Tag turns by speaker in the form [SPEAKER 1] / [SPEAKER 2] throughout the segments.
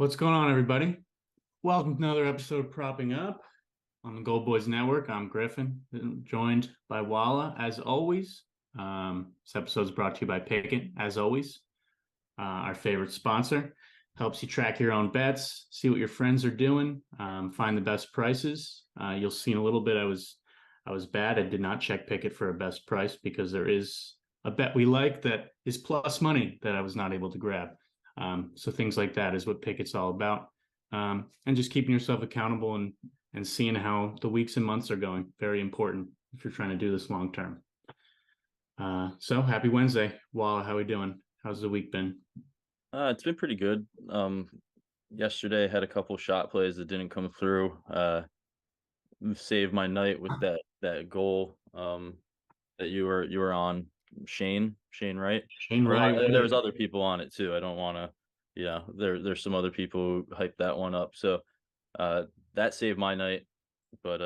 [SPEAKER 1] What's going on, everybody? Welcome to another episode of Propping Up on the Gold Boys Network. I'm Griffin, joined by Walla, as always. This episode is brought to you by Pickett, as always, our favorite sponsor. Helps you track your own bets, see what your friends are doing, find the best prices. You'll see in a little bit I was bad. I did not check Pickett for a best price because there is a bet we like that is plus money that I was not able to grab. So things like that is what Pickett's all about. And just keeping yourself accountable and seeing how the weeks and months are going. Very important if you're trying to do this long term. So happy Wednesday. Walla, how we doing? How's the week been?
[SPEAKER 2] It's been pretty good. Yesterday I had a couple shot plays that didn't come through. Saved my night with that goal that you were on. Shane, right?
[SPEAKER 1] Shane Wright.
[SPEAKER 2] There was other people on it too. I don't want to, there's some other people who hyped that one up. So that saved my night. But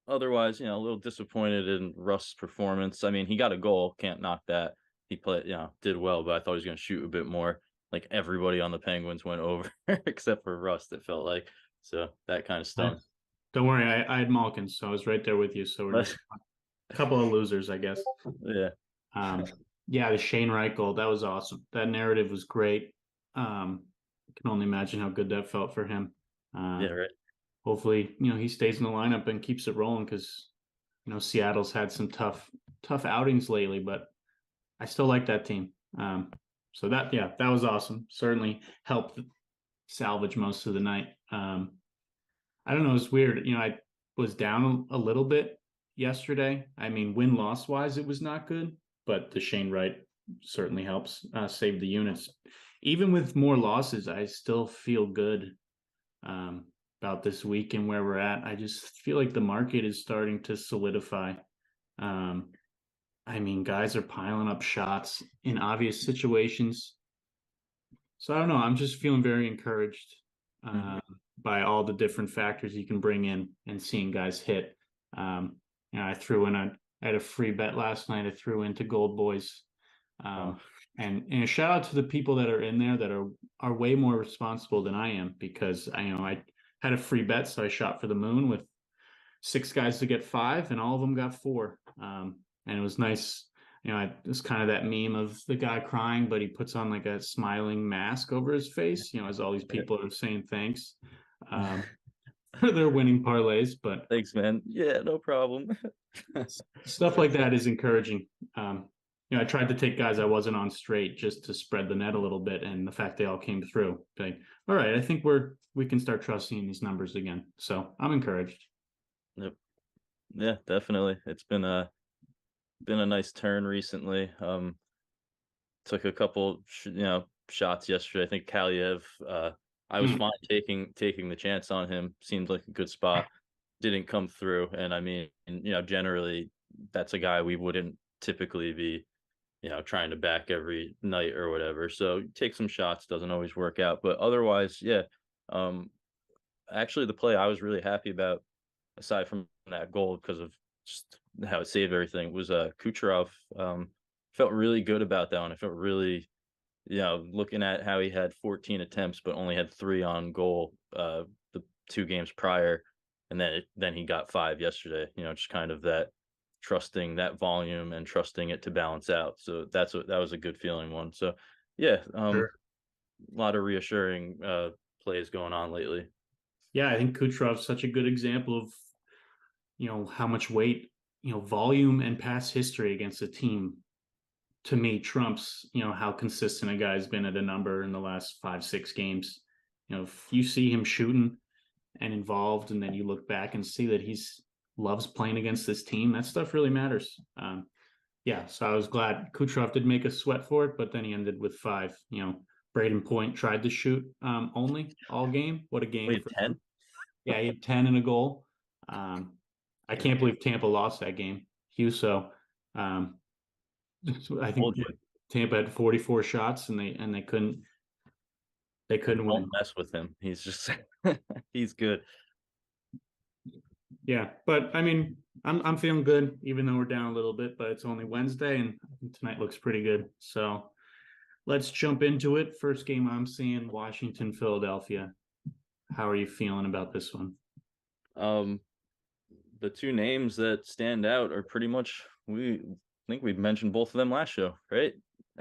[SPEAKER 2] otherwise, a little disappointed in Russ's performance. I mean, he got a goal, can't knock that. He played, did well, but I thought he was going to shoot a bit more. Like everybody on the Penguins went over except for Russ, it felt like. So that kind of stung.
[SPEAKER 1] Don't worry, I had Malkin, so I was right there with you. So we're just a couple of losers, I guess.
[SPEAKER 2] Yeah.
[SPEAKER 1] Yeah, the Shane Wright goal, that was awesome. That narrative was great. I can only imagine how good that felt for him.
[SPEAKER 2] Yeah, right.
[SPEAKER 1] Hopefully, he stays in the lineup and keeps it rolling because, Seattle's had some tough outings lately, but I still like that team. So that was awesome. Certainly helped salvage most of the night. I don't know. It's weird. I was down a little bit yesterday. I mean, win-loss wise, it was not good, but the Shane Wright certainly helps save the units. Even with more losses, I still feel good about this week and where we're at. I just feel like the market is starting to solidify. I mean, guys are piling up shots in obvious situations. So I don't know. I'm just feeling very encouraged by all the different factors you can bring in and seeing guys hit. I threw in I had a free bet last night. I threw into Gold Boys. And a shout out to the people that are in there that are way more responsible than I am because I had a free bet, so I shot for the moon with 6 guys to get 5, and all of them got 4. And it was nice. It was kind of that meme of the guy crying, but he puts on like a smiling mask over his face, as all these people are saying thanks for their winning parlays. But
[SPEAKER 2] thanks, man. Yeah, no problem.
[SPEAKER 1] Stuff like that is encouraging. I tried to take guys I wasn't on straight just to spread the net a little bit, and the fact they all came through. Like, all right, I think we can start trusting in these numbers again. So I'm encouraged.
[SPEAKER 2] Yep. Yeah, definitely. It's been a nice turn recently. Took a couple shots yesterday. I think Kaliev, I was fine taking the chance on him. Seemed like a good spot. Didn't come through. And I mean, generally that's a guy we wouldn't typically be, trying to back every night or whatever. So take some shots, doesn't always work out. But otherwise, yeah. Actually the play I was really happy about, aside from that goal because of just how it saved everything, was Kucherov. Felt really good about that one. I felt really, looking at how he had 14 attempts but only had 3 on goal the 2 games prior, and then he got 5 yesterday. Just kind of that trusting that volume and trusting it to balance out. So that was a good feeling one. So yeah,
[SPEAKER 1] Sure.
[SPEAKER 2] a lot of reassuring plays going on lately.
[SPEAKER 1] Yeah, I think Kucherov's such a good example of how much weight volume and past history against a team to me trumps how consistent a guy's been at a number in the last 5-6 games. If you see him shooting and involved, and then you look back and see that he's loves playing against this team, that stuff really matters. So I was glad Kucherov did make a sweat for it, but then he ended with 5. Braden Point tried to shoot only all game. What a game.
[SPEAKER 2] Wait, 10?
[SPEAKER 1] Yeah, he had 10 and a goal. I can't believe Tampa lost that game. Huso, I think Tampa had 44 shots and they couldn't win.
[SPEAKER 2] Don't mess with him. He's just he's good.
[SPEAKER 1] Yeah, but I mean, I'm feeling good, even though we're down a little bit. But it's only Wednesday, and tonight looks pretty good. So let's jump into it. First game I'm seeing, Washington, Philadelphia. How are you feeling about this one?
[SPEAKER 2] Um, the two names that stand out are pretty much we think we mentioned both of them last show, right?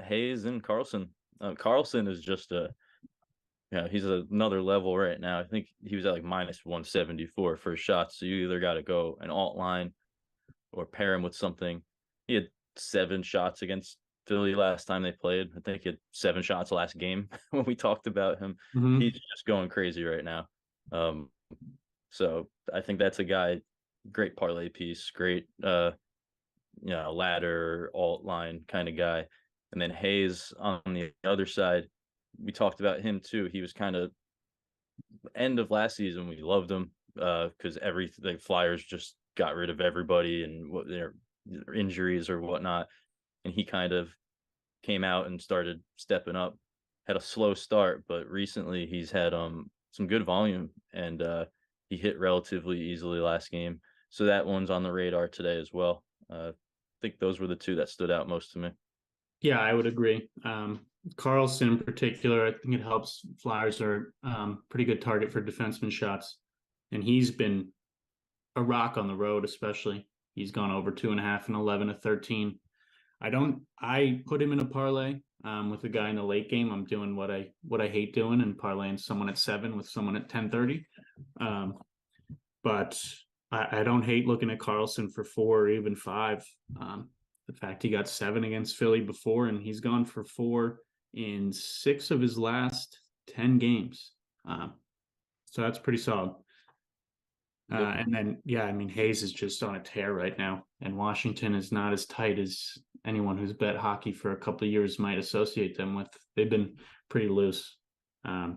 [SPEAKER 2] Hayes and Carlson. Carlson is just he's another level right now. I think he was at like minus 174 for shots. So you either got to go an alt line or pair him with something. He had 7 shots against Philly last time they played. I think he had 7 shots last game when we talked about him. He's
[SPEAKER 1] Mm-hmm.
[SPEAKER 2] just going crazy right now. Um, so I think that's a guy, great parlay piece, great ladder alt line kind of guy. And then Hayes on the other side, we talked about him too. He was kind of end of last season. We loved him because the Flyers just got rid of everybody and what their injuries or whatnot, and he kind of came out and started stepping up. Had a slow start, but recently he's had some good volume, and he hit relatively easily last game. So that one's on the radar today as well. I think those were the two that stood out most to me.
[SPEAKER 1] Yeah, I would agree. Carlson in particular, I think it helps. Flyers are pretty good target for defenseman shots, and he's been a rock on the road, especially. He's gone over 2.5 and 11 to 13. I put him in a parlay with a guy in the late game. I'm doing what I hate doing and parlaying someone at 7 with someone at 10:30. Um, but I don't hate looking at Carlson for 4 or even 5. The fact he got 7 against Philly before, and he's gone for 4 in 6 of his last 10 games. So that's pretty solid. And then, yeah, I mean, Hayes is just on a tear right now, and Washington is not as tight as anyone who's bet hockey for a couple of years might associate them with. They've been pretty loose. I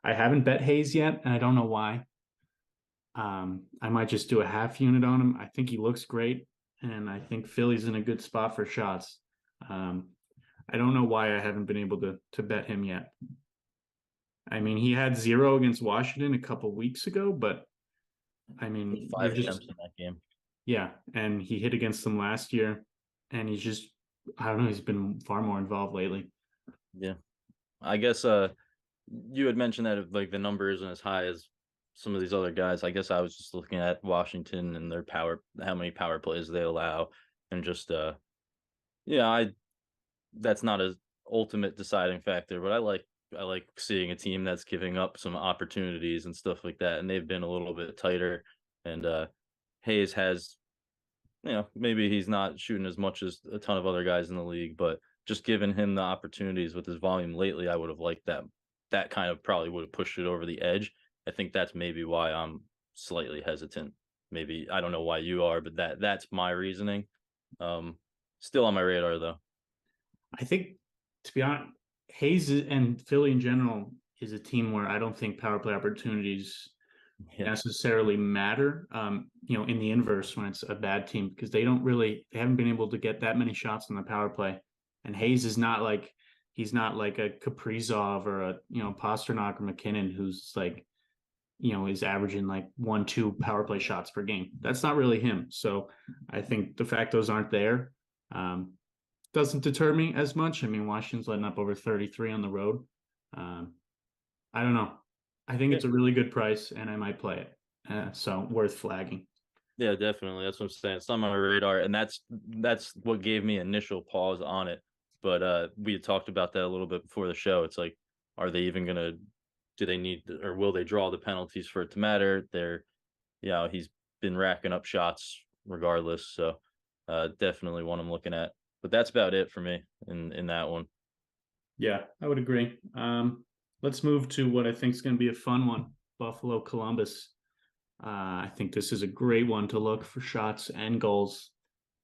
[SPEAKER 1] haven't bet Hayes yet, and I don't know why. I might just do a half unit on him. I think he looks great, and I think Philly's in a good spot for shots. I don't know why I haven't been able to bet him yet. I mean, he had 0 against Washington a couple weeks ago, but I mean,
[SPEAKER 2] Five
[SPEAKER 1] you're just
[SPEAKER 2] attempts in that game.
[SPEAKER 1] yeah, and he hit against them last year, and he's just I don't know, he's been far more involved lately.
[SPEAKER 2] Yeah, I guess you had mentioned that like the number isn't as high as some of these other guys. I guess I was just looking at Washington and their how many power plays they allow, and just yeah, that's not a ultimate deciding factor, but I like seeing a team that's giving up some opportunities and stuff like that, and they've been a little bit tighter. And Hayes has, maybe he's not shooting as much as a ton of other guys in the league, but just giving him the opportunities with his volume lately, I would have liked that. That kind of probably would have pushed it over the edge. I think that's maybe why I'm slightly hesitant. Maybe I don't know why you are, but that's my reasoning. Still on my radar though.
[SPEAKER 1] I think, to be honest, Hayes and Philly in general is a team where I don't think power play opportunities
[SPEAKER 2] Yeah,
[SPEAKER 1] necessarily matter. In the inverse when it's a bad team because they haven't been able to get that many shots on the power play. And Hayes is not like he's not like a Kaprizov or a Pasternak or McKinnon who's like is averaging like 1-2 power play shots per game. That's not really him. So I think the fact those aren't there doesn't deter me as much. I mean, Washington's letting up over 33 on the road. Um, I don't know. I think
[SPEAKER 2] yeah,
[SPEAKER 1] it's a really good price, and I might play it. So worth flagging.
[SPEAKER 2] yeah, definitely. That's what I'm saying. It's on my radar, and that's what gave me initial pause on it. But we had talked about that a little bit before the show. It's like, are they even gonna? Do they need or will they draw the penalties for it to matter? He's been racking up shots regardless. So definitely one I'm looking at. But that's about it for me in that one.
[SPEAKER 1] Yeah, I would agree. Let's move to what I think is going to be a fun one: Buffalo Columbus. I think this is a great one to look for shots and goals.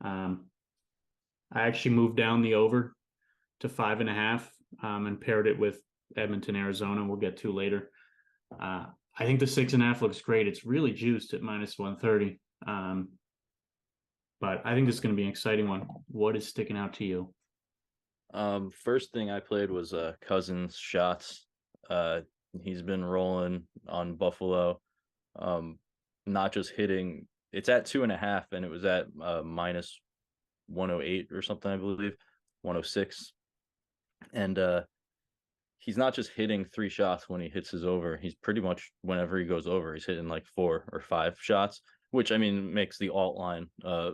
[SPEAKER 1] Um, I actually moved down the over to 5.5 and paired it with Edmonton, Arizona. We'll get to later. I think the 6.5 looks great. It's really juiced at minus 130. But I think this is going to be an exciting one. What is sticking out to you?
[SPEAKER 2] First thing I played was Cousins shots. Uh, he's been rolling on Buffalo. Um, not just hitting. It's at 2.5, and it was at minus 108 or something, I believe, 106. And he's not just hitting 3 shots when he hits his over. He's pretty much whenever he goes over, he's hitting like 4 or 5 shots, which I mean makes the alt line a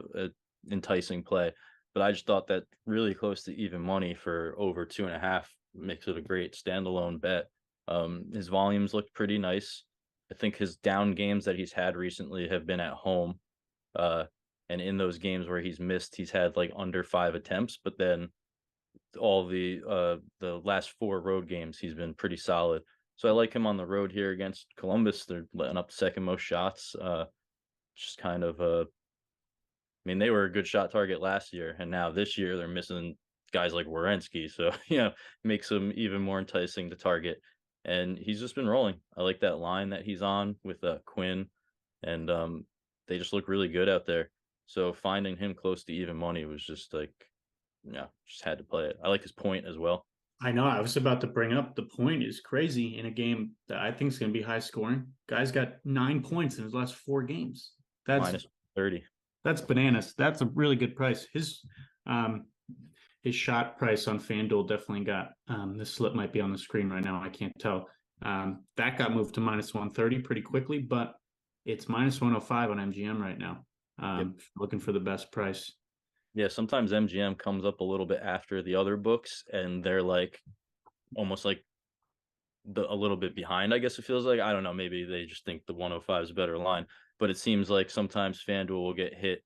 [SPEAKER 2] enticing play. But I just thought that really close to even money for over 2.5 makes it a great standalone bet. His volumes looked pretty nice. I think his down games that he's had recently have been at home. Uh, and in those games where he's missed, he's had like under 5 attempts, but then all the last 4 road games he's been pretty solid. So I like him on the road here against Columbus. They're letting up second most shots. Just kind of I mean, they were a good shot target last year, and now this year they're missing guys like Werenski. So makes him even more enticing to target. And he's just been rolling. I like that line that he's on with Quinn, and they just look really good out there. So finding him close to even money was just like, just had to play it. I like his point as well.
[SPEAKER 1] I know. I was about to bring up the point is crazy in a game that I think is going to be high scoring. Guy's got 9 points in his last 4 games. That's
[SPEAKER 2] Minus 30.
[SPEAKER 1] That's bananas. That's a really good price. His shot price on FanDuel definitely got the slip might be on the screen right now. I can't tell. That got moved to minus 130 pretty quickly, but it's minus 105 on MGM right now.
[SPEAKER 2] Yep.
[SPEAKER 1] Looking for the best price.
[SPEAKER 2] Yeah, sometimes MGM comes up a little bit after the other books, and they're like almost like a little bit behind, I guess it feels like. I don't know, maybe they just think the 105 is a better line, but it seems like sometimes FanDuel will get hit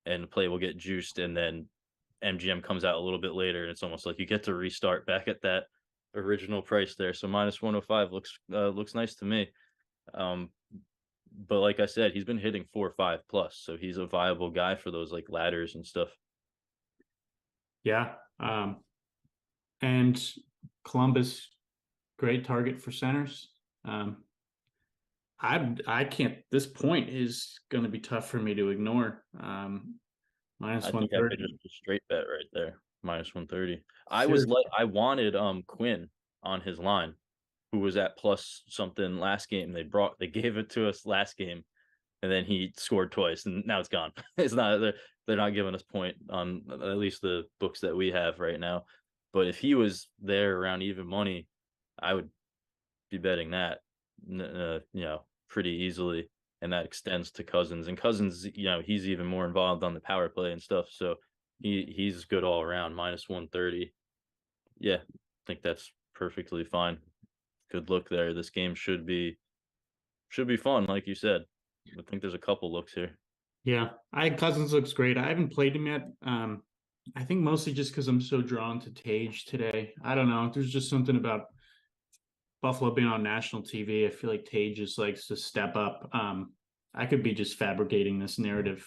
[SPEAKER 2] and the play will get juiced, and then MGM comes out a little bit later, and it's almost like you get to restart back at that original price there. So minus 105 looks nice to me. But like I said, he's been hitting 4 or 5 plus, so he's a viable guy for those like ladders and stuff.
[SPEAKER 1] Yeah. And Columbus, great target for centers. I can't. This point is going to be tough for me to ignore. Minus
[SPEAKER 2] I
[SPEAKER 1] one
[SPEAKER 2] think I could
[SPEAKER 1] thirty.
[SPEAKER 2] just a straight bet right there, minus 130.
[SPEAKER 1] Seriously.
[SPEAKER 2] I wanted Quinn on his line, who was at plus something last game. They gave it to us last game, and then he scored twice, and now it's gone. It's not they're not giving us point on at least the books that we have right now. But if he was there around even money, I would be betting that, pretty easily, and that extends to Cousins. And Cousins, he's even more involved on the power play and stuff. So he's good all around. Minus 130. Yeah, I think that's perfectly fine. Good look there. This game should be fun, like you said. I think there's a couple looks here.
[SPEAKER 1] Yeah, Cousins looks great. I haven't played him yet. I think mostly just because I'm so drawn to Tage today. I don't know. There's just something about Buffalo being on national TV. I feel like Tage just likes to step up. I could be just fabricating this narrative,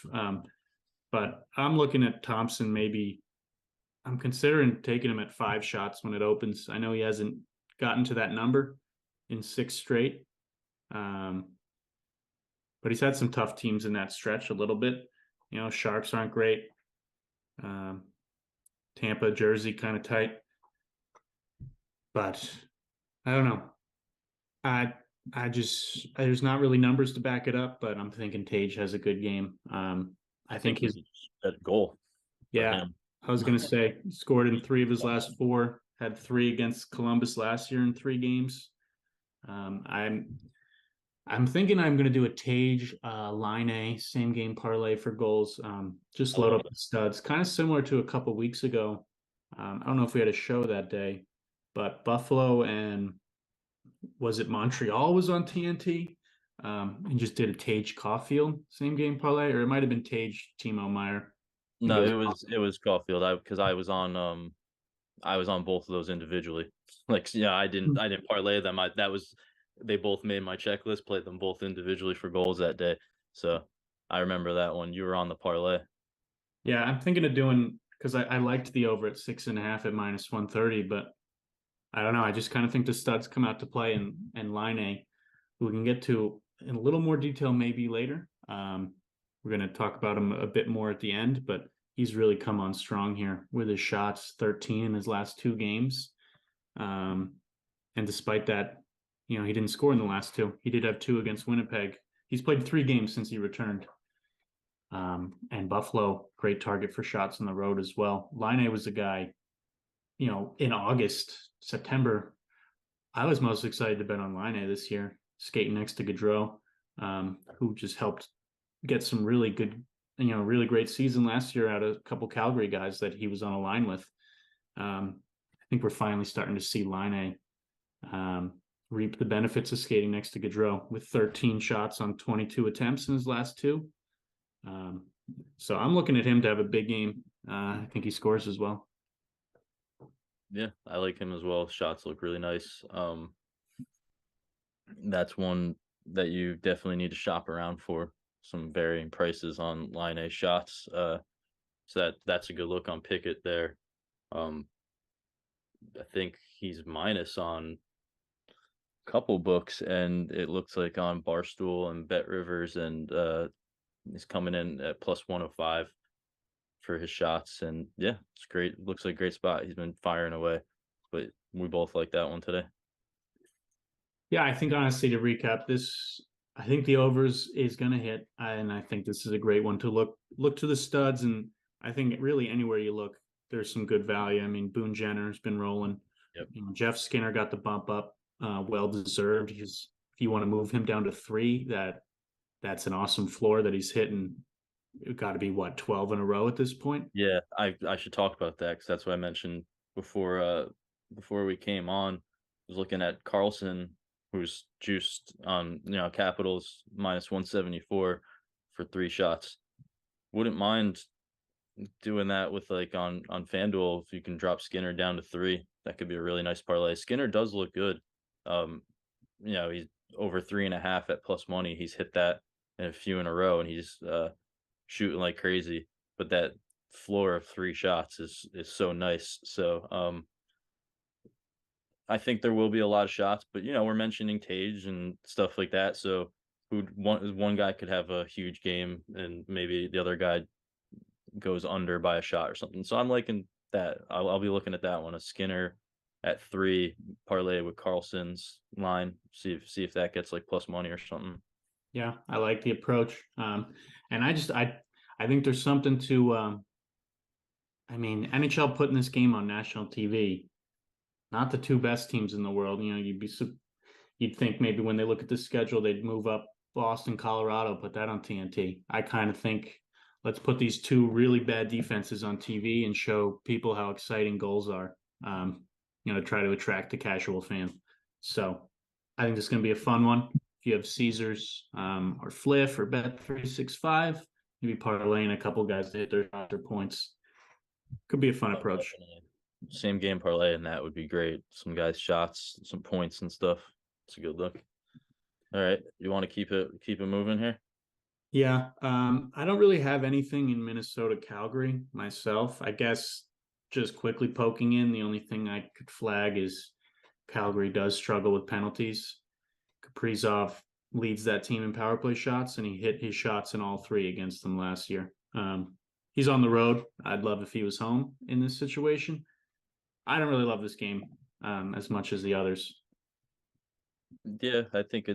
[SPEAKER 1] but I'm looking at Thompson. Maybe I'm considering taking him at 5 shots when it opens. I know he hasn't gotten to that number in 6 straight, but he's had some tough teams in that stretch a little bit. Sharks aren't great. Tampa, Jersey, kind of tight, but I don't know. I just there's not really numbers to back it up, but I'm thinking Tage has a good game. I think
[SPEAKER 2] he's a goal.
[SPEAKER 1] Yeah, I was gonna say scored in 3 of his last 4. Had 3 against Columbus last year in 3 games. I'm thinking I'm gonna do a Tage line A same game parlay for goals. Just load up the studs, kind of similar to a couple weeks ago. I don't know if we had a show that day, but Buffalo and was it Montreal was on TNT, and just did a Tage Caulfield same game parlay, or it might have been Tage Timo Meyer.
[SPEAKER 2] No, it was Caulfield. Because I was on both of those individually. Like, yeah, I didn't parlay them. They both made my checklist, played them both individually for goals that day. So I remember that one. You were on the parlay.
[SPEAKER 1] Yeah, I'm thinking of doing, because I liked the over at 6.5 at minus 130, but I don't know. I just kind of think the studs come out to play in line A. We can get to in a little more detail maybe later. We're going to talk about him a bit more at the end, but he's really come on strong here with his shots, 13 in his last 2 games. And despite that, he didn't score in the last 2. He did have 2 against Winnipeg. He's played 3 games since he returned. And Buffalo, great target for shots on the road as well. Line A was the guy in August, September, I was most excited to bet on Line this year, skating next to Gaudreau, who just helped get some really good, really great season last year out of a couple Calgary guys that he was on a line with. I think we're finally starting to see Line reap the benefits of skating next to Gaudreau with 13 shots on 22 attempts in his last two. So I'm looking at him to have a big game. I think he scores as well.
[SPEAKER 2] Yeah, I like him as well. Shots look really nice. That's one that you definitely need to shop around for. Some varying prices on Line A shots. So that's a good look on Pickett there. I think he's minus on a couple books, and it looks like on Barstool and Bet Rivers, and he's coming in at plus 105 for his shots. And yeah, it's great. Looks like a great spot. He's been firing away, but we both like that one today.
[SPEAKER 1] Yeah, I think honestly to recap this, I think the overs is going to hit, and I think this is a great one to look to the studs, and I think really anywhere you look, there's some good value. I mean, Boone Jenner's been rolling.
[SPEAKER 2] Yep.
[SPEAKER 1] Jeff Skinner got the bump up, well deserved. If you want to move him down to 3, that's an awesome floor that he's hitting. It got to be what 12 in a row at this point.
[SPEAKER 2] Yeah, I should talk about that because that's what I mentioned before we came on. I was looking at Carlson, who's juiced on Capitals minus 174 for 3 shots. Wouldn't mind doing that with like on FanDuel if you can drop Skinner down to 3. That could be a really nice parlay. Skinner does look good. He's over 3.5 at plus money. He's hit that in a few in a row, and he's shooting like crazy. But that floor of 3 shots is so nice. So I think there will be a lot of shots, but we're mentioning Tage and stuff like that. So one guy could have a huge game, and maybe the other guy goes under by a shot or something. So I'm liking that. I'll be looking at that one. A Skinner at 3 parlay with Carlson's line. See if that gets like plus money or something.
[SPEAKER 1] Yeah, I like the approach. And I think there's something to NHL putting this game on national TV, not the 2 best teams in the world. You'd think maybe when they look at the schedule, they'd move up Boston, Colorado, put that on TNT. I kind of think let's put these 2 really bad defenses on TV and show people how exciting goals are. Try to attract the casual fan. So I think this is going to be a fun one. If you have Caesars or Fliff or Bet365, maybe parlaying a couple guys to hit their points. Could be a fun approach.
[SPEAKER 2] Definitely. Same game parlay, and that would be great. Some guys' shots, some points and stuff. It's a good look. All right, you want to keep it moving here?
[SPEAKER 1] Yeah, I don't really have anything in Minnesota, Calgary myself. I guess just quickly poking in, the only thing I could flag is Calgary does struggle with penalties. Kaprizov leads that team in power play shots, and he hit his shots in all 3 against them last year. He's on the road. I'd love if he was home in this situation. I don't really love this game as much as the others.
[SPEAKER 2] Yeah, I think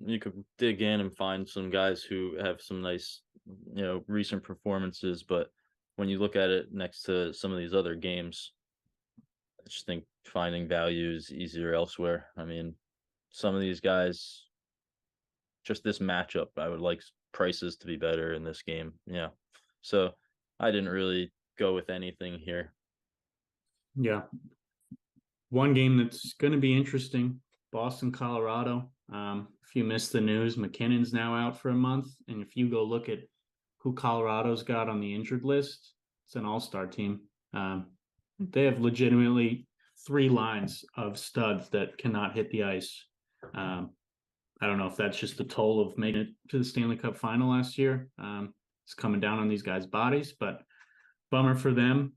[SPEAKER 2] you could dig in and find some guys who have some nice, recent performances. But when you look at it next to some of these other games, I just think finding value is easier elsewhere. I mean, some of these guys, just this matchup, I would like prices to be better in this game. Yeah. So I didn't really go with anything here.
[SPEAKER 1] Yeah. One game that's going to be interesting, Boston, Colorado. If you missed the news, McKinnon's now out for a month. And if you go look at who Colorado's got on the injured list, it's an all-star team. They have legitimately 3 lines of studs that cannot hit the ice. I don't know if that's just the toll of making it to the Stanley Cup final last year. It's coming down on these guys' bodies, but bummer for them.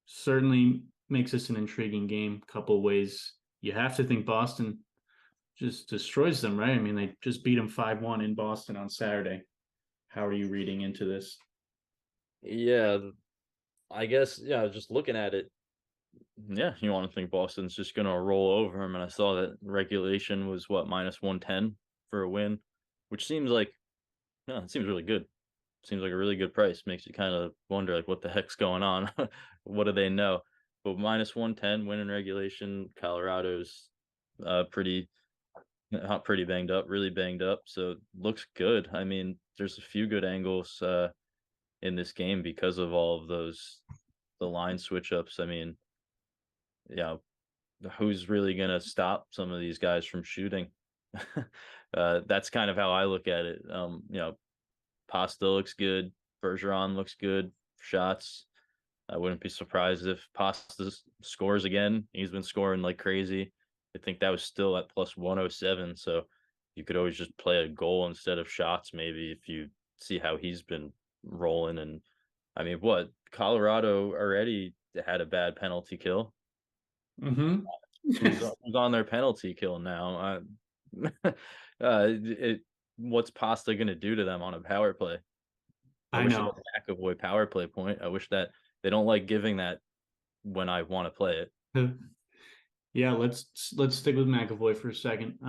[SPEAKER 1] Certainly makes this an intriguing game. Couple of ways. You have to think Boston just destroys them, right? I mean, they just beat them 5-1 in Boston on Saturday. How are you reading into this?
[SPEAKER 2] Yeah, I guess, just looking at it, yeah, you want to think Boston's just going to roll over him. And I saw that regulation was minus 110 for a win, which seems like, it seems really good. seems like a really good price. Makes you kind of wonder, like, what the heck's going on? What do they know? But -110 win in regulation. Colorado's pretty not pretty banged up, really banged up. So looks good. I mean, there's a few good angles in this game because of all of the line switch ups. I mean, yeah, who's really gonna stop some of these guys from shooting? That's kind of how I look at it. Pasta looks good. Bergeron looks good. Shots. I wouldn't be surprised if Pasta scores again. He's been scoring like crazy. I think that was still at plus 107. So you could always just play a goal instead of shots, maybe, if you see how he's been rolling. And I mean, what? Colorado already had a bad penalty kill.
[SPEAKER 1] Mm-hmm.
[SPEAKER 2] Who's on their penalty kill now? What's Pasta going to do to them on a power play? I
[SPEAKER 1] I
[SPEAKER 2] wish it
[SPEAKER 1] know.
[SPEAKER 2] was a McAvoy power play point. I wish that they don't like giving that when I want to play it.
[SPEAKER 1] Yeah, let's stick with McAvoy for a second.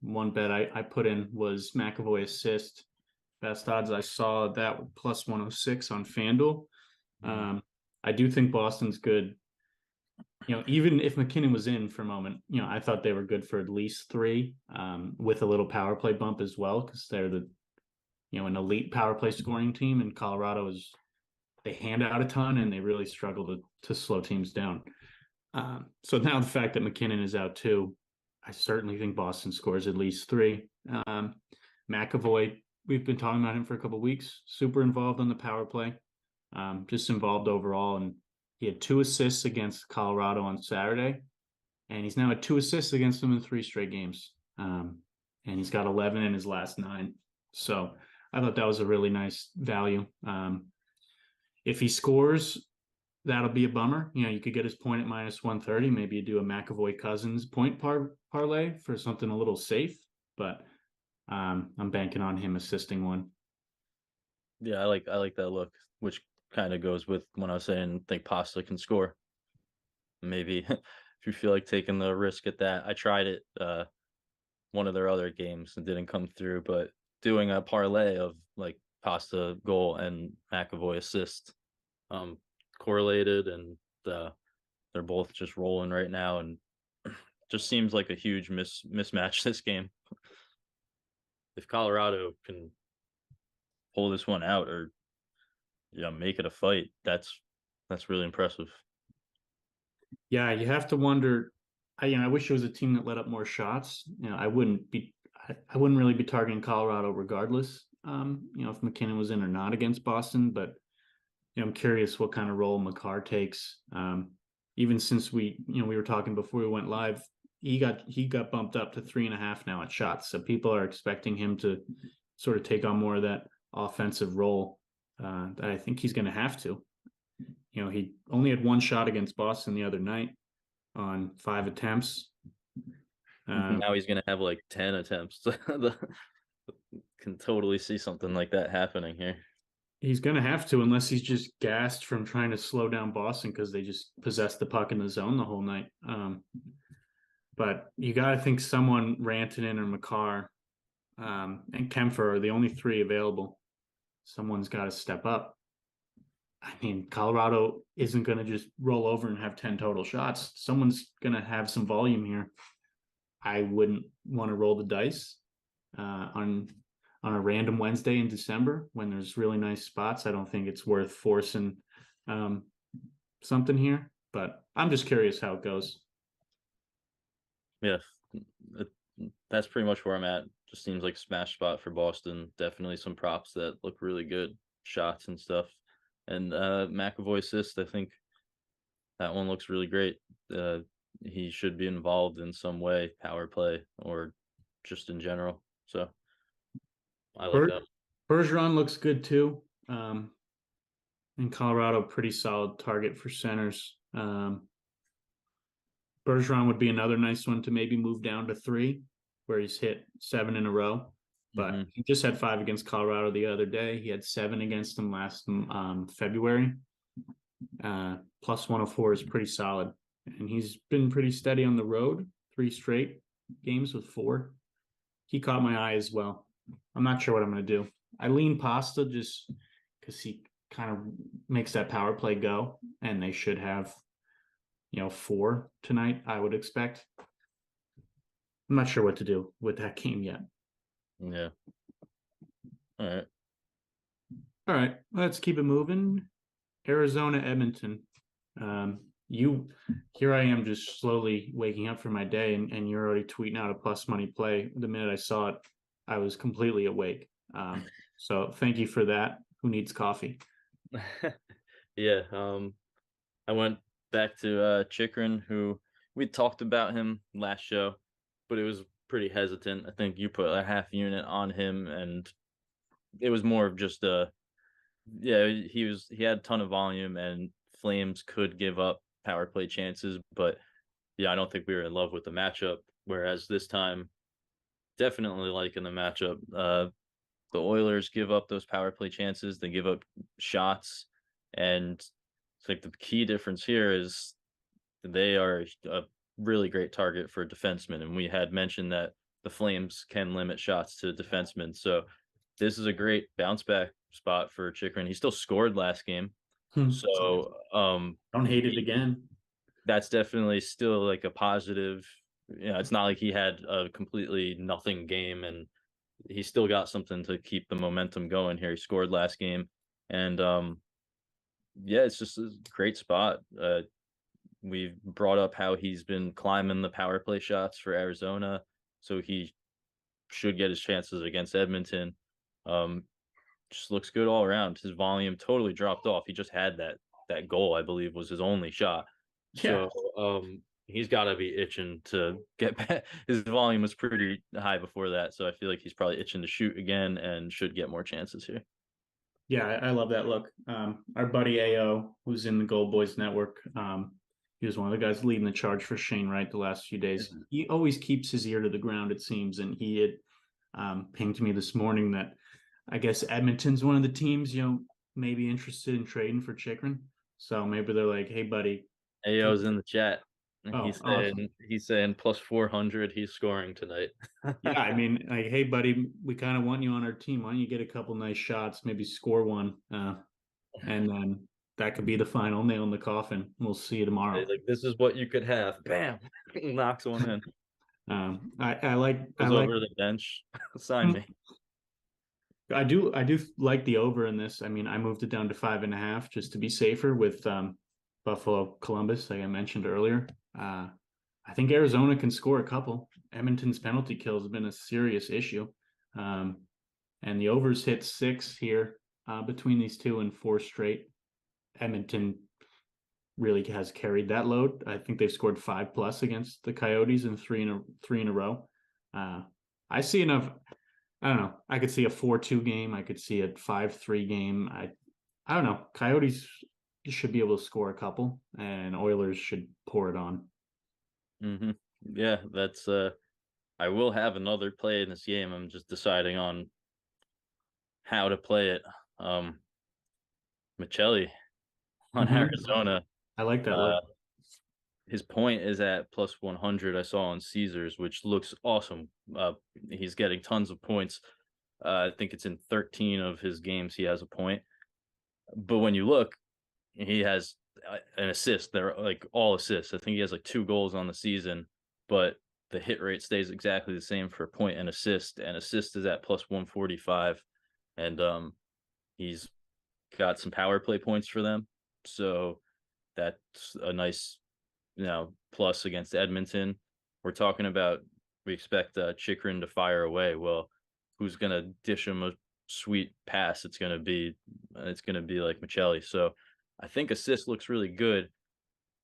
[SPEAKER 1] One bet I put in was McAvoy assist. Best odds I saw that plus 106 on FanDuel. I do think Boston's good. Even if McKinnon was in for a moment, I thought they were good for at least three, with a little power play bump as well, because they're an elite power play scoring team, and Colorado they hand out a ton and they really struggle to slow teams down. So now the fact that McKinnon is out too, I certainly think Boston scores at least three. McAvoy, we've been talking about him for a couple of weeks. Super involved on the power play, just involved overall, and he had 2 assists against Colorado on Saturday, and he's now had 2 assists against them in 3 straight games. And he's got 11 in his last 9. So I thought that was a really nice value. If he scores, that'll be a bummer. You could get his point at -130. Maybe you do a McAvoy Cousins point parlay for something a little safe, but I'm banking on him assisting one.
[SPEAKER 2] Yeah, I like that look, which kind of goes with when I was saying think Pasta can score. Maybe if you feel like taking the risk at that. I tried it one of their other games and didn't come through, but doing a parlay of like Pasta goal and McAvoy assist correlated, and they're both just rolling right now, and just seems like a huge mismatch this game. If Colorado can pull this one out, or make it a fight, that's really impressive.
[SPEAKER 1] Yeah, you have to wonder. I wish it was a team that let up more shots. I wouldn't really be targeting Colorado regardless. If McKinnon was in or not against Boston, but I'm curious what kind of role Makar takes. Even since we were talking before we went live, he got bumped up to 3.5 now at shots. So people are expecting him to sort of take on more of that offensive role that I think he's going to have to. He only had 1 shot against Boston the other night on 5 attempts.
[SPEAKER 2] Now he's gonna have like 10 attempts. Can totally see something like that happening here.
[SPEAKER 1] He's going to have to, unless he's just gassed from trying to slow down Boston because they just possessed the puck in the zone the whole night. But you got to think someone, Rantanen or Makar and Kempfer, are the only 3 available. Someone's got to step up. I mean, Colorado isn't going to just roll over and have 10 total shots. Someone's going to have some volume here. I wouldn't want to roll the dice on a random Wednesday in December when there's really nice spots. I don't think it's worth forcing something here, but I'm just curious how it goes.
[SPEAKER 2] Yeah, that's pretty much where I'm at. Just seems like a smash spot for Boston. Definitely some props that look really good, shots and stuff. And McAvoy assist, I think that one looks really great. He should be involved in some way, power play or just in general. So I like that.
[SPEAKER 1] Bergeron looks good too. In Colorado, pretty solid target for centers. Bergeron would be another nice one to maybe move down to 3, where he's hit 7 in a row. But he just had 5 against Colorado the other day. He had 7 against them last February. Plus 104 is pretty solid. And he's been pretty steady on the road, 3 straight games with 4. He caught my eye as well. I'm not sure what I'm going to do. I lean Pasta just because he kind of makes that power play go, and they should have, 4 tonight, I would expect. I'm not sure what to do with that game yet.
[SPEAKER 2] Yeah. All right.
[SPEAKER 1] All right, let's keep it moving. Arizona, Edmonton. You Here I am just slowly waking up for my day, and you're already tweeting out a plus money play. The minute I saw it, I was completely awake. So thank you for that. Who needs coffee?
[SPEAKER 2] Yeah. I went back to Chikrin, who we talked about him last show, but it was pretty hesitant. I think you put a half unit on him, and it was more of just he had a ton of volume, and Flames could give up power play chances, but yeah, I don't think we were in love with the matchup. Whereas this time, definitely liking the matchup. The Oilers give up those power play chances, they give up shots, and I think the key difference here is they are a really great target for defensemen. And we had mentioned that the Flames can limit shots to defensemen. So this is a great bounce back spot for Chikrin. He still scored last game. So
[SPEAKER 1] Don't hate it again.
[SPEAKER 2] that's definitely still like a positive. It's not like he had a completely nothing game, and he still got something to keep the momentum going here. He scored last game. And yeah, it's just a great spot. We've brought up how he's been climbing the power play shots for Arizona, so he should get his chances against Edmonton. Just looks good all around. His volume totally dropped off. He just had that goal, I believe, was his only shot.
[SPEAKER 1] Yeah.
[SPEAKER 2] So he's got to be itching to get back. His volume was pretty high before that, so I feel like he's probably itching to shoot again and should get more chances here.
[SPEAKER 1] Yeah, I love that look. Our buddy AO, who's in the Gold Boys Network, he was one of the guys leading the charge for Shane Wright the last few days. He always keeps his ear to the ground, it seems, and he had pinged me this morning that I guess Edmonton's one of the teams, maybe interested in trading for Chikrin. So maybe they're like, "Hey, buddy."
[SPEAKER 2] AO's in the chat.
[SPEAKER 1] Oh,
[SPEAKER 2] He's saying
[SPEAKER 1] awesome.
[SPEAKER 2] he's saying plus 400. He's scoring tonight.
[SPEAKER 1] Yeah, I mean, like, hey, buddy, we kind of want you on our team. Why don't you get a couple nice shots, maybe score one, and then that could be the final nail in the coffin. We'll see you tomorrow.
[SPEAKER 2] Like, this is what you could have. Bam, knocks one in.
[SPEAKER 1] I
[SPEAKER 2] Goes
[SPEAKER 1] like.
[SPEAKER 2] over to the bench. Sign
[SPEAKER 1] Hmm,
[SPEAKER 2] me.
[SPEAKER 1] I do like the over in this. I mean, I moved it down to 5.5 just to be safer with Buffalo Columbus, like I mentioned earlier. I think Arizona can score a couple. Edmonton's penalty kills have been a serious issue. And the overs hit 6 here between these two and 4 straight. Edmonton really has carried that load. I think they've scored 5+ against the Coyotes in three in a row. I see enough. I don't know. I could see a 4-2 game. I could see a 5-3 game. I don't know. Coyotes should be able to score a couple, and Oilers should pour it on.
[SPEAKER 2] Mm-hmm. Yeah, that's I will have another play in this game. I'm just deciding on how to play it. Michelli on Arizona.
[SPEAKER 1] I like that
[SPEAKER 2] Uh,
[SPEAKER 1] look.
[SPEAKER 2] his point is at plus 100. I saw on Caesars, which looks awesome. He's getting tons of points. I think it's in 13 of his games he has a point. But when you look, he has an assist. They're like all assists. I think he has like 2 goals on the season, but the hit rate stays exactly the same for point and assist. And assist is at plus 145. And he's got some power play points for them. So that's a nice, plus against Edmonton. We're talking about, we expect Chikrin to fire away. Well, who's going to dish him a sweet pass? It's going to be like Michelli. So I think assist looks really good.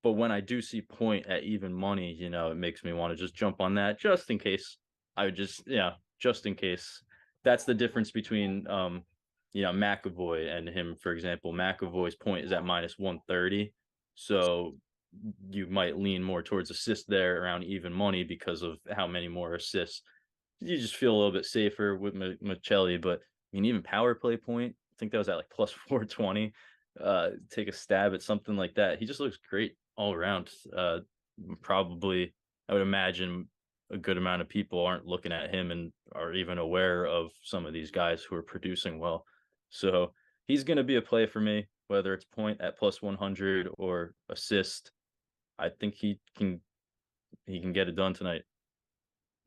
[SPEAKER 2] But when I do see point at even money, it makes me want to just jump on that just in case. Just in case. That's the difference between McAvoy and him, for example. McAvoy's point is at minus 130. So you might lean more towards assist there around even money because of how many more assists. You just feel a little bit safer with Michelli. But I mean, even power play point, I think that was at like plus 420. Take a stab at something like that. He just looks great all around. Probably, I would imagine a good amount of people aren't looking at him and are even aware of some of these guys who are producing well. So he's going to be a play for me, whether it's point at plus 100 or assist. I think he can get it done tonight.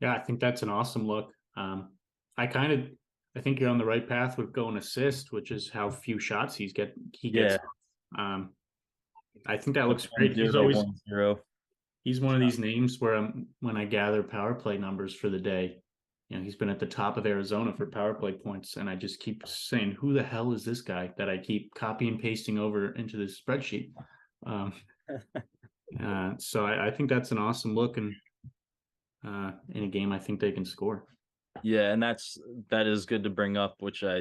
[SPEAKER 1] Yeah, I think that's an awesome look. I kind of I think you're on the right path with going assist, which is how few shots he gets.
[SPEAKER 2] Yeah,
[SPEAKER 1] Um, I think that
[SPEAKER 2] like
[SPEAKER 1] looks great.
[SPEAKER 2] 1-0, 1-0.
[SPEAKER 1] He's one of these names where when I gather power play numbers for the day, he's been at the top of Arizona for power play points, and I just keep saying, "Who the hell is this guy?" That I keep copy and pasting over into this spreadsheet. Um, so I think that's an awesome look, and in a game, I think they can score.
[SPEAKER 2] Yeah, and that is good to bring up, which uh,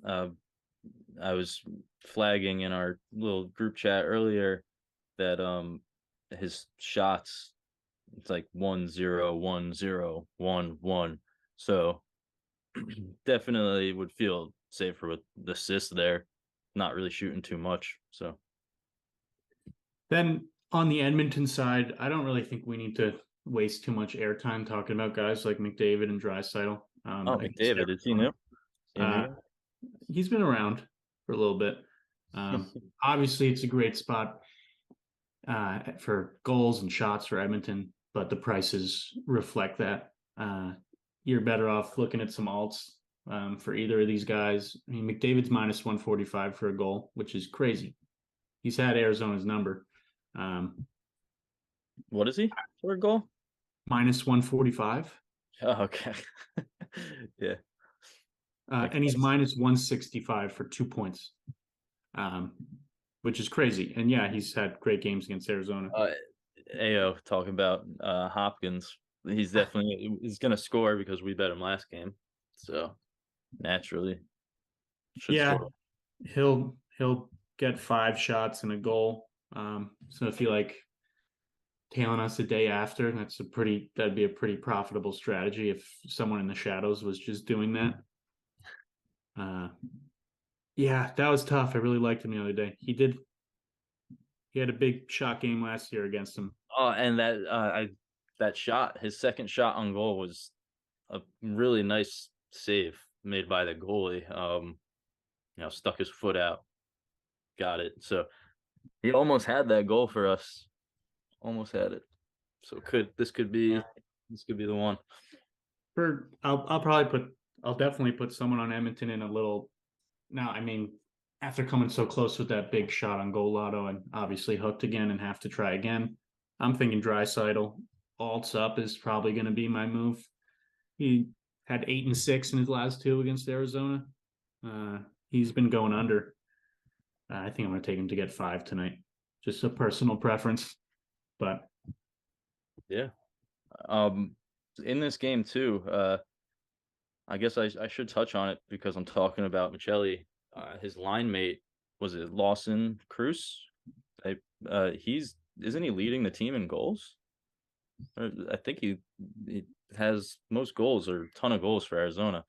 [SPEAKER 2] I was flagging in our little group chat earlier that his shots, it's like 1-0, 1-0, 1-1. So definitely would feel safer with the assist there, not really shooting too much. So
[SPEAKER 1] Then on the Edmonton side, I don't really think we need to waste too much airtime talking about guys like McDavid and Draisaitl.
[SPEAKER 2] oh,
[SPEAKER 1] Against
[SPEAKER 2] McDavid, is he
[SPEAKER 1] Arizona.
[SPEAKER 2] new? Is he a
[SPEAKER 1] Uh,
[SPEAKER 2] new
[SPEAKER 1] he's been around for a little bit.
[SPEAKER 2] guy?
[SPEAKER 1] Obviously, it's a great spot for goals and shots for Edmonton, but the prices reflect that. You're better off looking at some alts for either of these guys. I mean, McDavid's minus 145 for a goal, which is crazy. He's had Arizona's number. Um,
[SPEAKER 2] What is he for a goal?
[SPEAKER 1] Minus 145.
[SPEAKER 2] Oh, okay. Yeah, makes
[SPEAKER 1] And he's
[SPEAKER 2] sense.
[SPEAKER 1] minus 165 for 2 points, um, which is crazy. And yeah, he's had great games against Arizona.
[SPEAKER 2] Uh, Ao talking about Hopkins. He's gonna score because we bet him last game. So naturally should
[SPEAKER 1] Yeah,
[SPEAKER 2] score.
[SPEAKER 1] he'll get 5 shots and a goal. So if you like tailing us the day after, that'd be a pretty profitable strategy if someone in the shadows was just doing that. Uh, yeah, that was tough. I really liked him the other day. He had a big shot game last year against him.
[SPEAKER 2] Oh, and that shot, his second shot on goal was a really nice save made by the goalie. Stuck his foot out, got it. So he almost had that goal for us. Almost had it. So this could be the one.
[SPEAKER 1] I'll definitely put someone on Edmonton in a little. Now, I mean, after coming so close with that big shot on goal lotto and obviously hooked again and have to try again, I'm thinking Draisaitl alts up is probably going to be my move. He had 8 and 6 in his last two against Arizona. He's been going under. I think I'm going to take him to get 5 tonight. Just a personal preference, but
[SPEAKER 2] Yeah. In this game too, I guess I should touch on it because I'm talking about Michelli. His line mate, was it Lawson Cruz? He's isn't he leading the team in goals? I think he has most goals or a ton of goals for Arizona,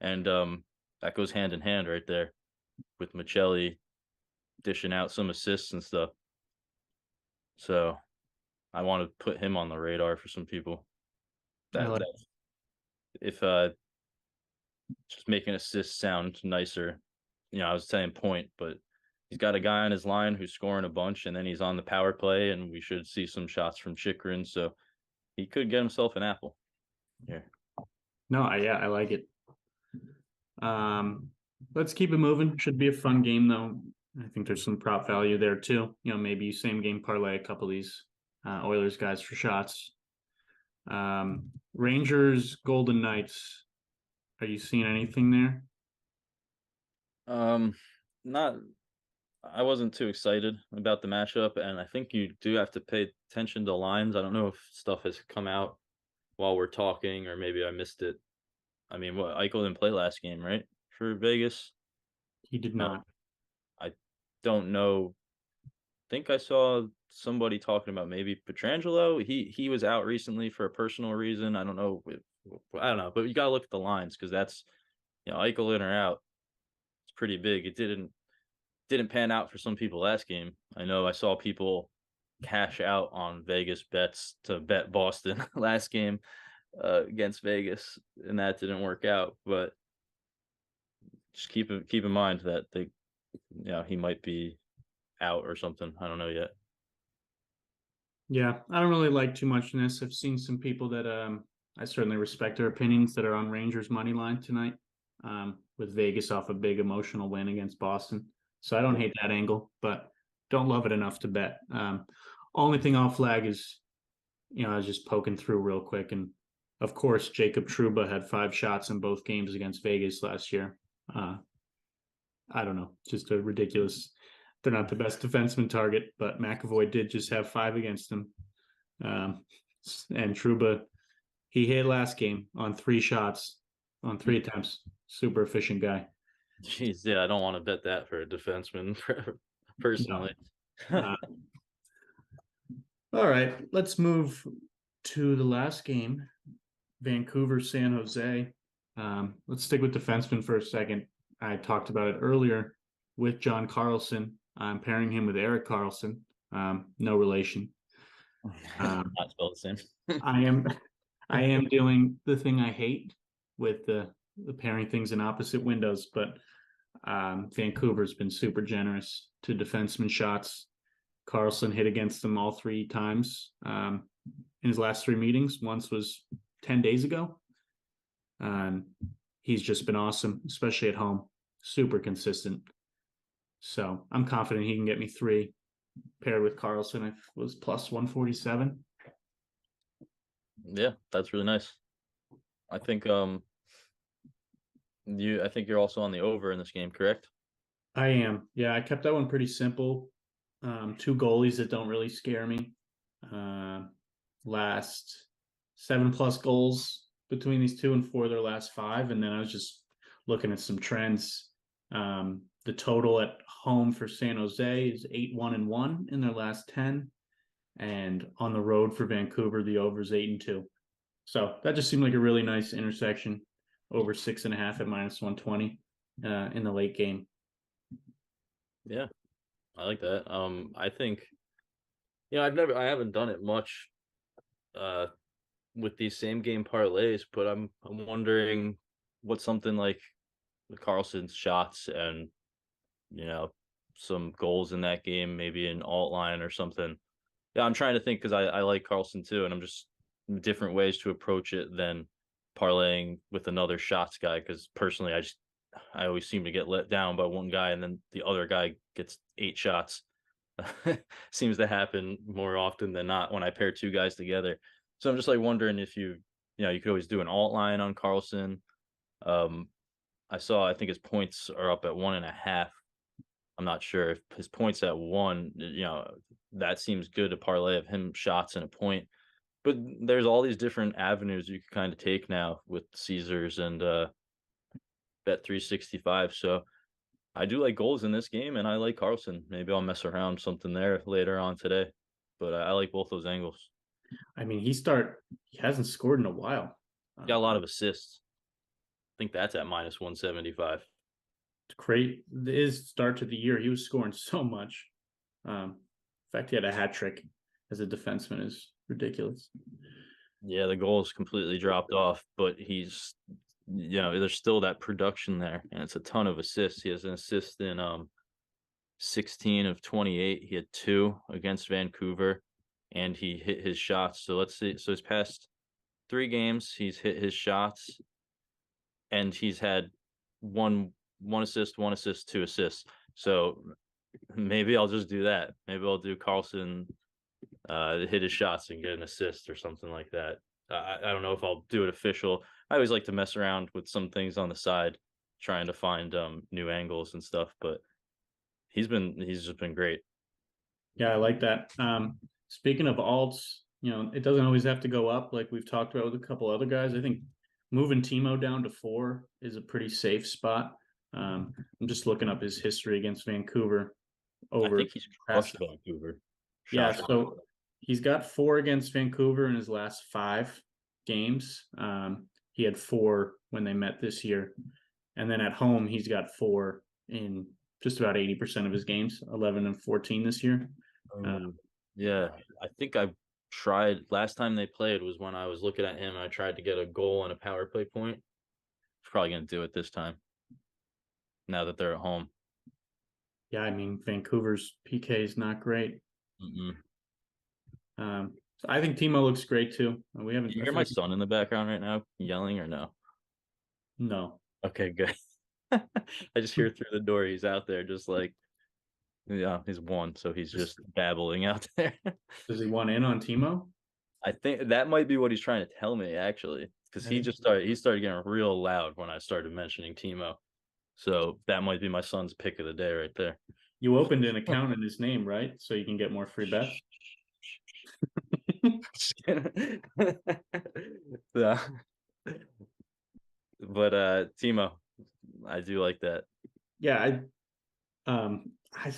[SPEAKER 2] and that goes hand in hand right there with Michelli dishing out some assists and stuff. So I want to put him on the radar for some people.
[SPEAKER 1] I like
[SPEAKER 2] That if just making assists sound nicer. I was saying point, but he's got a guy on his line who's scoring a bunch, and then he's on the power play, and we should see some shots from Chikrin. So he could get himself an apple here.
[SPEAKER 1] no, I like it. Um, let's keep it moving. Should be a fun game though. I think there's some prop value there too. Maybe same game parlay a couple of these Oilers guys for shots. Rangers, Golden Knights. Are you seeing anything there?
[SPEAKER 2] Um, not. I wasn't too excited about the matchup, and I think you do have to pay attention to lines. I don't know if stuff has come out while we're talking, or maybe I missed it. I mean, what Eichel didn't play last game, right? For Vegas?
[SPEAKER 1] He did
[SPEAKER 2] No,
[SPEAKER 1] not.
[SPEAKER 2] I don't know. Think I saw somebody talking about maybe Petrangelo. He was out recently for a personal reason. I don't know. I don't know, but you got to look at the lines because that's Eichel in or out. It's pretty big. It didn't pan out for some people last game. I know I saw people cash out on Vegas bets to bet Boston last game against Vegas, and that didn't work out. But just keep in mind that he might be out or something. I don't know yet.
[SPEAKER 1] Yeah, I don't really like too much in this. I've seen some people that I certainly respect their opinions that are on Rangers money line tonight, with Vegas off a big emotional win against Boston. So I don't hate that angle, but don't love it enough to bet. Only thing I'll flag is, I was just poking through real quick, and of course Jacob Trouba had 5 shots in both games against Vegas last year. I don't know, just a ridiculous. They're not the best defenseman target, but McAvoy did just have 5 against him. And Trouba, he hit last game on 3 shots on 3 attempts. Super efficient guy.
[SPEAKER 2] Jeez, yeah, I don't want to bet that for a defenseman
[SPEAKER 1] No.
[SPEAKER 2] personally.
[SPEAKER 1] Uh, all right, let's move to the last game, Vancouver, San Jose. Let's stick with defensemen for a second. I talked about it earlier with John Carlson. I'm pairing him with Eric Carlson. No relation.
[SPEAKER 2] Not spelled the same.
[SPEAKER 1] I am doing the thing I hate with the pairing things in opposite windows, but Vancouver's been super generous to defenseman shots. Carlson hit against them all 3 times in his last 3 meetings. Once was 10 days ago. He's just been awesome, especially at home. Super consistent. So I'm confident he can get me 3. Paired with Carlson, I was plus 147.
[SPEAKER 2] Yeah, that's really nice. I think I think you're also on the over in this game, correct?
[SPEAKER 1] I am. Yeah, I kept that one pretty simple. 2 goalies that don't really scare me. Last 7+ goals between these 2, and 4 of their last 5. And then I was just looking at some trends. The total at home for San Jose is 8-1-1 in their last 10. And on the road for Vancouver, the over is 8-2. So that just seemed like a really nice intersection. Over 6.5 at minus 120 in the late game.
[SPEAKER 2] Yeah, I like that. I think, I haven't done it much with these same game parlays, but I'm wondering what something like the Carlson's shots and some goals in that game, maybe an alt line or something. Yeah, I'm trying to think because I like Carlson too, and I'm just different ways to approach it than parlaying with another shots guy. Because personally, I always seem to get let down by one guy, and then the other guy gets 8 shots. Seems to happen more often than not when I pair 2 guys together. So I'm just like wondering if you could always do an alt line on Carlson. I think his points are up at 1.5. I'm not sure if his points at 1, that seems good, a parlay of him shots and a point. But there's all these different avenues you can kind of take now with Caesars and Bet 365. So I do like goals in this game, and I like Carlson. Maybe I'll mess around something there later on today. But I like both those angles.
[SPEAKER 1] I mean, he hasn't scored in a while.
[SPEAKER 2] Got a lot of assists. I think that's at minus 175.
[SPEAKER 1] Great. His start to the year, he was scoring so much. In fact, he had a hat trick as a defenseman is ridiculous.
[SPEAKER 2] Yeah, the goals completely dropped off, but there's still that production there, and it's a ton of assists. He has an assist in 16 of 28. He had 2 against Vancouver, and he hit his shots. So let's see. So his past 3 games, he's hit his shots, and he's had one assist, 2 assists. So maybe I'll just do that. Maybe I'll do Carlson hit his shots and get an assist or something like that. I don't know if I'll do it official. I always like to mess around with some things on the side, trying to find new angles and stuff. But he's just been great.
[SPEAKER 1] Yeah, I like that. Speaking of alts, it doesn't always have to go up like we've talked about with a couple other guys. I think moving Timo down to 4 is a pretty safe spot. I'm just looking up his history against Vancouver.
[SPEAKER 2] I think he's crushed Vancouver.
[SPEAKER 1] Yeah, so he's got 4 against Vancouver in his last 5 games. He had 4 when they met this year. And then at home, he's got 4 in just about 80% of his games, 11 and 14 this year.
[SPEAKER 2] Yeah, I think I tried last time they played was when I was looking at him and I tried to get a goal and a power play point. Probably going to do it this time now that they're at home.
[SPEAKER 1] Yeah, I mean Vancouver's PK is not great.
[SPEAKER 2] Mm-mm.
[SPEAKER 1] So I think Timo looks great too. We haven't.
[SPEAKER 2] You
[SPEAKER 1] I
[SPEAKER 2] hear
[SPEAKER 1] feel
[SPEAKER 2] my
[SPEAKER 1] like
[SPEAKER 2] son in the background right now yelling or no?
[SPEAKER 1] no.
[SPEAKER 2] Okay, good. I just hear through the door he's out there just like, yeah, he's one, so he's
[SPEAKER 1] Does,
[SPEAKER 2] just babbling out there.
[SPEAKER 1] does he want in on Timo?
[SPEAKER 2] I think that might be what he's trying to tell me actually, because he started getting real loud when I started mentioning Timo. So that might be my son's pick of the day right there.
[SPEAKER 1] You opened an account in his name, right? So you can get more free bets.
[SPEAKER 2] Yeah. But Timo, I do like that.
[SPEAKER 1] Yeah, I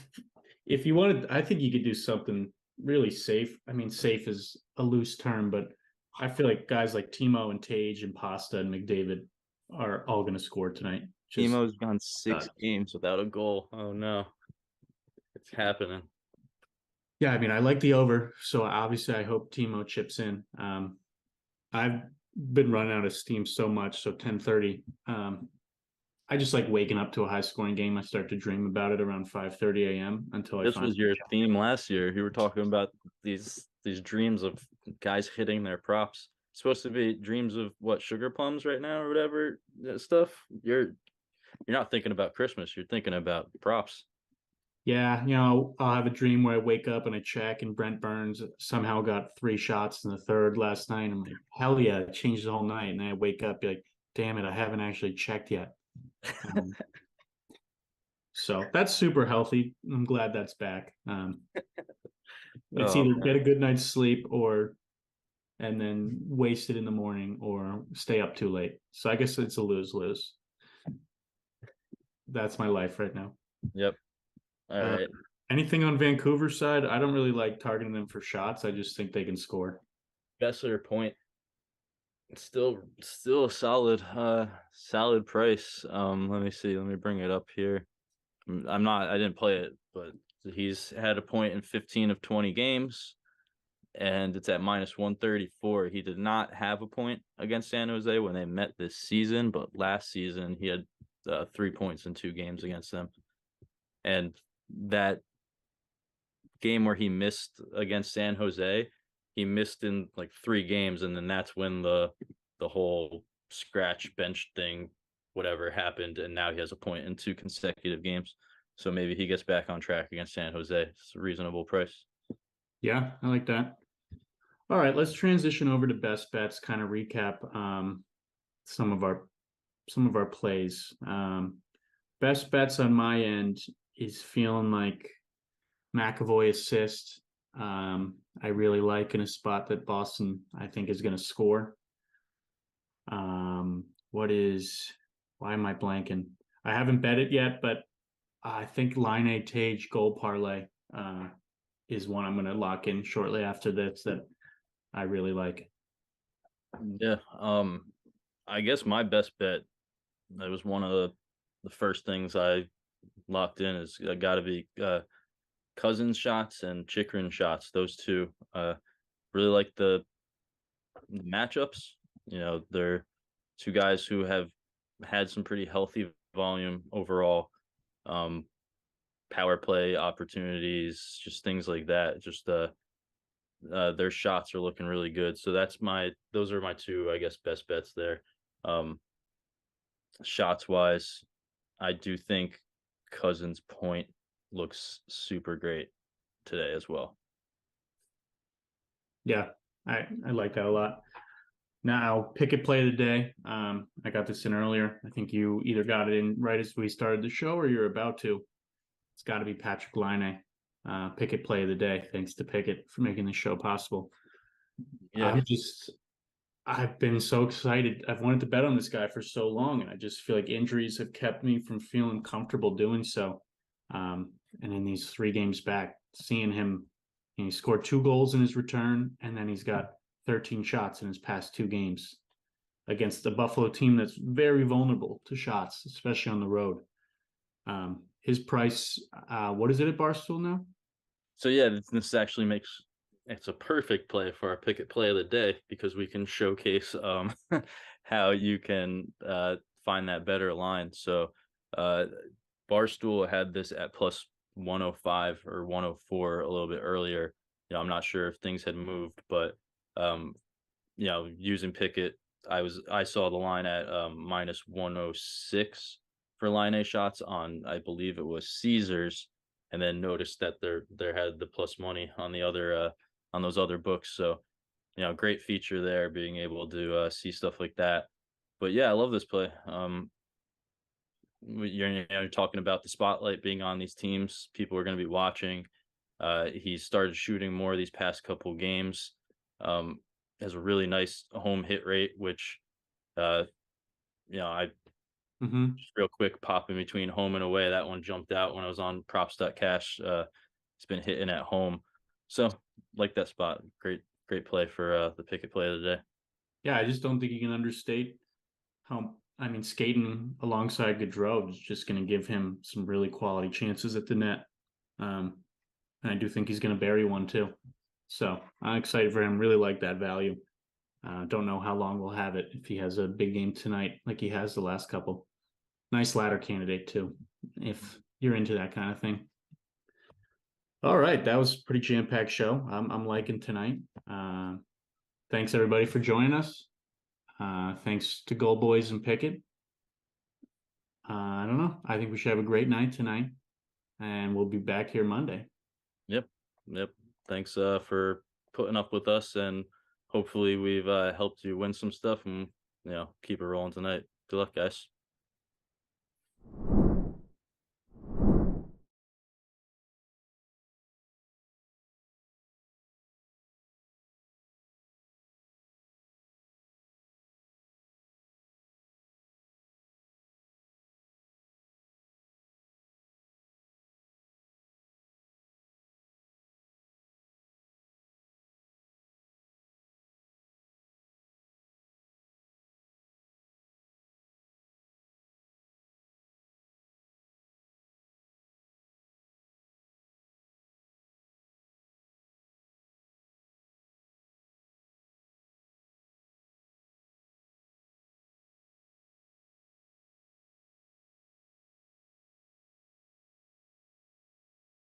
[SPEAKER 1] if you wanted, I think you could do something really safe. I mean, safe is a loose term, but I feel like guys like Timo and Tage and Pasta and McDavid are all going to score tonight. Just
[SPEAKER 2] Timo's gone 6 games without a goal. Oh no, it's happening.
[SPEAKER 1] yeah, I mean, I like the over, so obviously I hope Timo chips in. I've been running out of steam so much, so 10:30. I just like waking up to a high scoring game. I start to dream about it around 5:30 a.m. until I
[SPEAKER 2] This
[SPEAKER 1] finally.
[SPEAKER 2] was your theme last year. You were talking about these dreams of guys hitting their props. It's supposed to be dreams of what, sugar plums right now or whatever stuff. You're not thinking about Christmas. You're thinking about props.
[SPEAKER 1] Yeah, I'll have a dream where I wake up and I check, and Brent Burns somehow got 3 shots in the third last night. I'm like, hell yeah, it changed the whole night. And then I wake up, be like, damn it, I haven't actually checked yet. Um, so that's super healthy. I'm glad that's back. It's
[SPEAKER 2] Oh
[SPEAKER 1] either
[SPEAKER 2] man.
[SPEAKER 1] get a good night's sleep or and then waste it in the morning or stay up too late. So I guess it's a lose lose. That's my life right now.
[SPEAKER 2] Yep. All
[SPEAKER 1] Uh,
[SPEAKER 2] right.
[SPEAKER 1] anything on Vancouver's side? I don't really like targeting them for shots. I just think they can score.
[SPEAKER 2] Bessler point. Still a solid price. Let me see. Let me bring it up here. I didn't play it, but he's had a point in 15 of 20 games, and it's at minus 134. He did not have a point against San Jose when they met this season, but last season he had 3 points in 2 games against them. And that game where he missed against San Jose, he missed in like 3 games, and then that's when the whole scratch bench thing, whatever happened, and now he has a point in 2 consecutive games. So maybe he gets back on track against San Jose. It's a reasonable price.
[SPEAKER 1] Yeah, I like that. All right, let's transition over to best bets. Kind of recap some of our some of our plays. Best bets on my end is feeling like McAvoy assist. I really like in a spot that Boston I think is going to score. What is? Why am I blanking? I haven't bet it yet, but I think Line A Tage goal parlay is one I'm going to lock in shortly after this that I really like.
[SPEAKER 2] Yeah. I guess my best bet, that was one of the first things I locked in, is got to be Cousins shots and Chikrin shots. Those two. Really like the matchups. They're two guys who have had some pretty healthy volume overall. Um, Power play opportunities, just things like that. Just their shots are looking really good. So those are my two, I guess, best bets there. Um, Shots wise, I do think Cousins point looks super great today as well.
[SPEAKER 1] Yeah, I like that a lot. Now, pick it play of the day. I got this in earlier. I think you either got it in right as we started the show or you're about to. It's got to be Patrick Line. Pick it play of the day. Thanks to Pickett for making this show possible.
[SPEAKER 2] Yeah.
[SPEAKER 1] I've been so excited. I've wanted to bet on this guy for so long, and I just feel like injuries have kept me from feeling comfortable doing so. And in these 3 games back, seeing him, he scored 2 goals in his return, and then he's got 13 shots in his past 2 games against the Buffalo team that's very vulnerable to shots, especially on the road. His price, what is it at Barstool now?
[SPEAKER 2] So yeah, this actually makes it's a perfect play for our pick it play of the day, because we can showcase how you can find that better line. So uh Barstool had this at plus 105 or 104 a little bit earlier. I'm not sure if things had moved, but um, using Pickett, I saw the line at minus 106 for line A shots on, I believe it was Caesars, and then noticed that there had the plus money on the other on those other books. So great feature there, being able to see stuff like that. But yeah, I love this play. You're talking about the spotlight being on these teams. People are going to be watching. He started shooting more these past couple games. Um, has a really nice home hit rate, which uh, I
[SPEAKER 1] Hmm.
[SPEAKER 2] just real quick pop in between home and away. That one jumped out when I was on props.cash. It's been hitting at home, so like that spot. Great play for the Pickett play of the day.
[SPEAKER 1] Yeah, I just don't think you can understate how, I mean, skating alongside Gaudreau is just going to give him some really quality chances at the net. And I do think he's going to bury one too. So I'm excited for him. Really like that value. Don't know how long we'll have it if he has a big game tonight, like he has the last couple. Nice ladder candidate too, if you're into that kind of thing. All right, that was a pretty jam-packed show. I'm liking tonight. Thanks everybody for joining us. Thanks to Gold Boys and Pickett. I don't know. I think we should have a great night tonight, and we'll be back here Monday.
[SPEAKER 2] Yep, yep. Thanks for putting up with us, and hopefully we've helped you win some stuff and keep it rolling tonight. Good luck, guys.